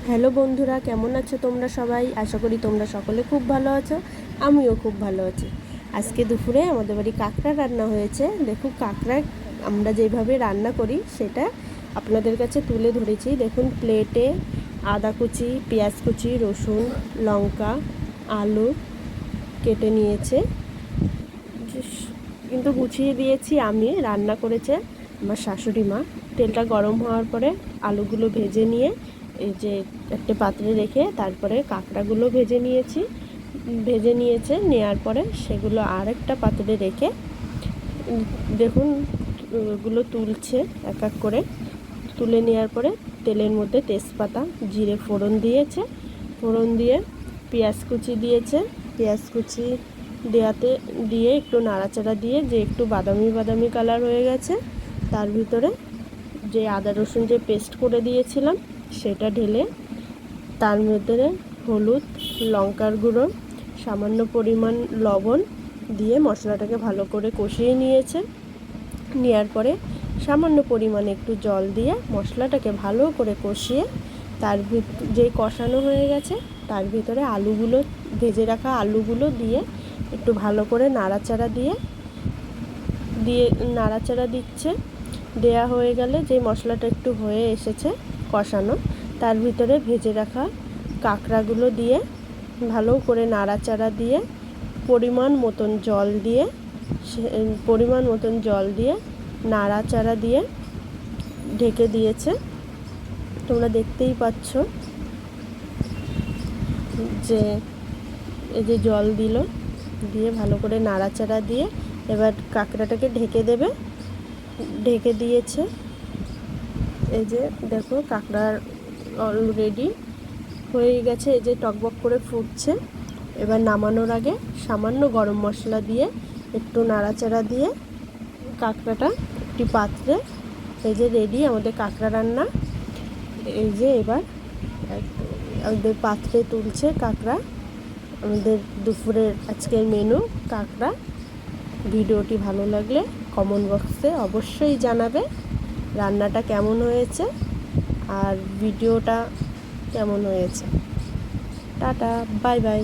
Hello বন্ধুরা, কেমন আছো তোমরা সবাই? আশা করি তোমরা সকলে খুব ভালো আছো। আমিও খুব ভালো আছি। আজকে দুপুরে আমাদের বাড়ি কাঁকড়া রান্না হয়েছে। দেখুন, কাঁকড়া আমরা যেভাবে রান্না করি সেটা আপনাদের কাছে তুলে ধরেছি। দেখুন, প্লেটে আদা কুচি, পেঁয়াজ কুচি, রসুন, লঙ্কা, আলু কেটে নিয়েছে, কিন্তু গুছিয়ে দিয়েছি আমি। রান্না করেছে আমার শাশুড়ি মা। তেলটা গরম হওয়ার পরে আলুগুলো ভেজে নিয়ে এই যে একটা পাত্রে রেখে তারপরে কাঁকড়াগুলো ভেজে নেওয়ার পরে সেগুলো আরেকটা পাত্রে রেখে দেখুন ওগুলো তুলছে এক এক করে। তুলে নেওয়ার পরে তেলের মধ্যে তেজপাতা, জিরে ফোড়ন দিয়েছে। ফোড়ন দিয়ে পেঁয়াজ কুচি দিয়েছে। পেঁয়াজ কুচি দিয়ে একটু নাড়াচাড়া দিয়ে যে একটু বাদামি কালার হয়ে গেছে, তার ভিতরে যে আদা রসুন যে পেস্ট করে দিয়েছিলাম সেটা ঢেলে তার মধ্যে হলুদ, লঙ্কার গুঁড়ো, সামান্য পরিমাণ লবণ দিয়ে মশলাটাকে ভালো করে কষিয়ে নেওয়ার পরে সামান্য পরিমাণে একটু জল দিয়ে মশলাটাকে ভালো করে কষিয়ে যে কষানো হয়ে গেছে তার ভিতরে ভেজে রাখা আলুগুলো দিয়ে একটু ভালো করে নাড়াচাড়া দিচ্ছে। দেয়া হয়ে গেলে যে মশলাটা একটু হয়ে এসেছে কষানো, তার ভিতরে ভেজে রাখা কাঁকড়াগুলো দিয়ে ভালো করে নাড়াচাড়া দিয়ে পরিমাণ মতন জল দিয়ে নাড়াচাড়া দিয়ে ঢেকে দিয়েছে। তোমরা দেখতেই পাচ্ছ যে এই যে জল দিয়ে ভালো করে নাড়াচাড়া দিয়ে এবার কাঁকড়াটাকে ঢেকে দিয়েছে। এই যে দেখো, কাঁকড়ার অলরেডি হয়ে গেছে। এই যে টকবক করে ফুটছে। এবার নামানোর আগে সামান্য গরম মশলা দিয়ে একটু নাড়াচাড়া দিয়ে কাঁকড়াটা একটি পাত্রে, এই যে রেডি আমাদের কাঁকড়া রান্না। এই যে এবার আমাদের পাত্রে তুলছে কাঁকড়া। আমাদের দুপুরের আজকের মেনু কাঁকড়া। ভিডিওটি ভালো লাগলে কমেন্ট বক্সে অবশ্যই জানাবে রান্নাটা কেমন হয়েছে আর ভিডিওটা কেমন হয়েছে। Tata, bye bye.